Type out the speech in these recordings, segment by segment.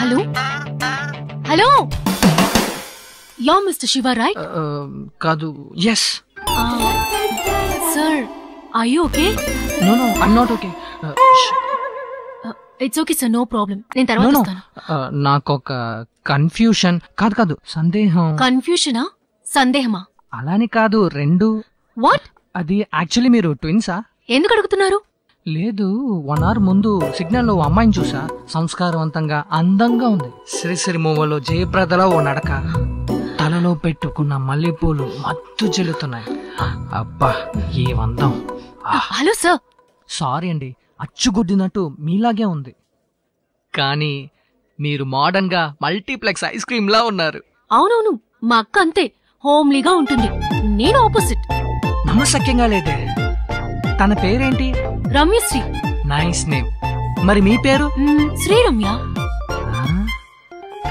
hello hello ya mister Shiva right కాదు yes sir are you okay no no I am not okay it's okay sir no problem నేను తర్వాత వస్తాను నాకు ఒక confusion కాదు సందేహం కన్ఫ్యూషనా సందేహమా అలాని కాదు రెండు వాట్ అది యాక్చువల్లీ మీరు ట్విన్సా ఎందుకు అడుగుతున్నారు లేదు 1 hour ముందు సిగ్నల్ లో అమ్మాయిని చూసా సంస్కారవంతంగా అందంగా ఉంది శ్రీశ్రీ మూవలో జయప్రదలో ఓ నడక తలలో పెట్టుకున్న మల్లెపూలు మత్తు చెల్లుతున్నాయి అబ్బా ఏ అందం హలో సార్ సారీ అండి అచ్చుగుద్దినట్టు మీలాగే ఉంది కానీ మీరు మోడర్న్ గా మల్టీప్లెక్స్ ఐస్ క్రీమ్ లా ఉన్నారు అవునవును మా అక్క అంతే హోమ్లీగా ఉంటుంది నేను ఆపోజిట్ నమ్మశక్యంగా లేదే తన పేరేంటి రమ్యశ్రీ నైస్ నేమ్ మరి మీ పేరు శ్రీరమ్య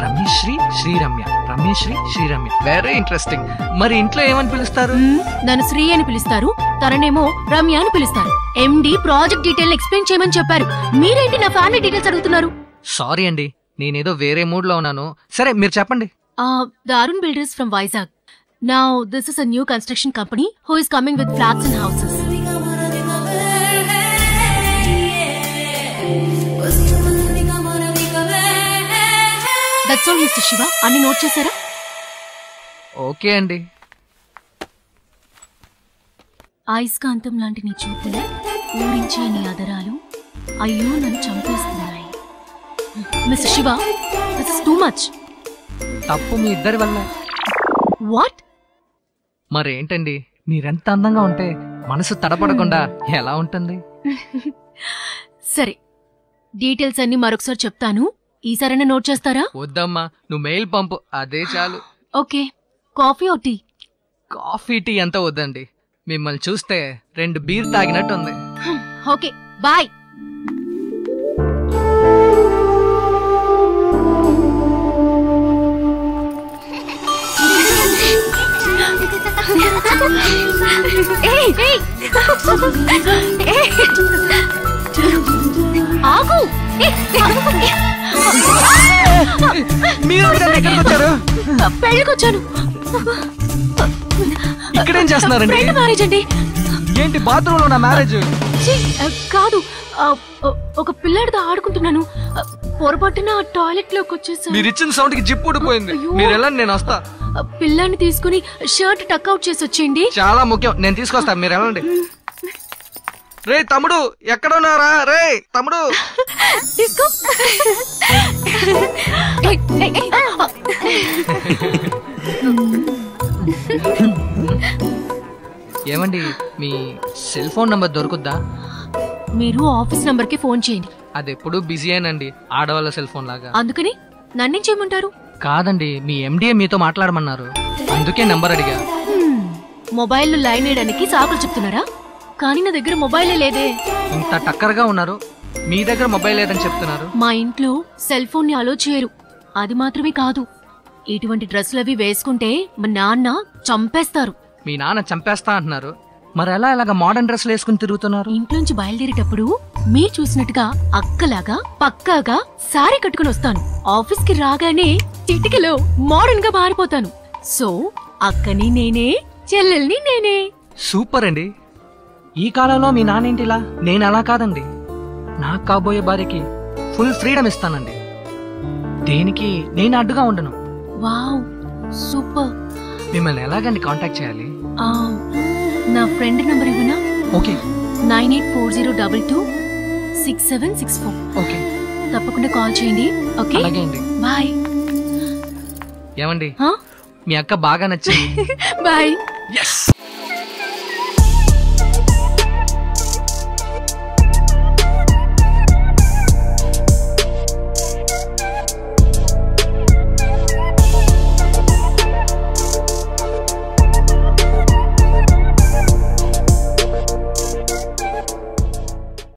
రమ్యశ్రీ శ్రీరమ్య వెరీ ఇంట్రెస్టింగ్ మరి ఇంట్లో ఏమని పిలుస్తారు నన్ను శ్రీ అని పిలుస్తారు తననేమో రమ్య అని పిలుస్తారు ఎండి ప్రాజెక్ట్ డీటెయిల్ ఎక్స్ప్లెయిన్ చేయమని చెప్పారు మీరేంటి నా ఫ్యామిలీ డీటెయిల్స్ అడుగుతున్నారు సారీ అండి నేనేదో వేరే మూడ్ లో ఉన్నాను సరే మీరు చెప్పండి the Arun builders from Vizag now this is a new construction company who is coming with flats and houses that's all mister Shiva అన్ని నోట్ చేశారా ఓకే అండి అయస్కాంతం లాంటి నీ చూపులు ఊరించే నీ అదరాలు అయ్యో నన్ను చంపేస్తున్నాయి mister Shiva this is too much తప్పు మీ ఇద్దరి వల్ల వాట్ మరేంటండి మీరెంత అందంగా ఉంటే మనసు తడపడకుండా ఎలా ఉంటుంది సరే డీటెయిల్స్ అన్ని మరొకసారి చెప్తాను ఈసారైనా నోట్ చేస్తారా వద్దమ్మా నువ్వు మెయిల్ పంపు అదే చాలు okay coffee O T coffee tea ఎంత వద్దండి మిమ్మల్ని చూస్తే 2 బీర్ తాగినట్టుంది ఓకే బాయ్ ఆగు మీరు ఎక్కడికి వచ్చారు పెళ్ళికొచ్చాను ఇక్కడేం చేస్తున్నారండి మ్యారేజ్ అండి ఏంటి బాత్రూమ్ లో నా మ్యారేజ్ కాదు ఒక పిల్లాడితో ఆడుకుంటున్నాను పొరపాటున టాయిలెట్ లోకి వచ్చేసాను మీరు ఇచ్చిన సౌండ్ కి జిప్ ఊడిపోయింది మీరు వెళ్ళండి నేను వస్తా పిల్లాన్ని తీసుకుని షర్ట్ టక్ అవుట్ చేసి వచ్చేయండి చాలా ముఖ్యం నేను తీసుకొస్తా మీరు వెళ్ళండి రే తమ్ముడు ఎక్కడ ఉన్నారా రే తమ్ముడు తీసుకో ఏమండి మీ సెల్ ఫోన్ నంబర్ దొరుకుద్దా మీరు ఆఫీస్ నంబర్ కి ఫోన్ చేయండి అది ఎప్పుడు బిజీ అయినండి ఆడవాళ్ళ సెల్ ఫోన్ లాగా అందుకని నన్నేం చేయమంటారు కాదండి మీ ఎండిఏ మీతో మాట్లాడమన్నారు అందుకే నంబర్ అడిగా మొబైల్ లైన్ వేయడానికి సాకులు చెప్తున్నారా కానీ నా దగ్గర మొబైలే లేదే ఇంత టక్కరగా ఉన్నారు మీ దగ్గర మొబైల్ లేదని చెప్తున్నారు మా ఇంట్లో సెల్ ఫోన్ ని అలో చేయరు అది మాత్రమే కాదు ఇటువంటి డ్రెస్సులు అవి వేసుకుంటే మా నాన్న చంపేస్తారు మీ నాన్న చంపేస్తా అంటున్నారు మరి ఎలా ఇలాగ మోడర్న్ డ్రెస్లు వేసుకుని తిరుగుతున్నారు ఇంట్లోంచి బయలుదేరేటప్పుడు మీరు చూసినట్టుగా అక్కలాగా పక్కాగా సారీ కట్టుకుని వస్తాను ఆఫీస్ కి రాగానే చిటికలో మోడర్న్ గా మారిపోతాను సో అక్కని నేనే చెల్లెల్ని నేనే సూపర్ అండి ఈ కాలంలో మీ నాన్నేంటిలా నేను అలా కాదండి నాకు కాబోయే భార్యకి ఫుల్ ఫ్రీడమ్ ఇస్తానండి దేనికి నేను అడ్డుగా ఉండను వావ్ సూపర్ మిమ్మల్ని ఎలాగండి కాంటాక్ట్ చేయాలి నా ఫ్రెండ్ నంబర్ ఇవ్వనా ఓకే 9840226764 ఓకే తప్పకుండా కాల్ చేయండి ఓకే అలాగే అండి బాయ్ ఏమండి మీ అక్క బాగా నచ్చింది బాయ్ yes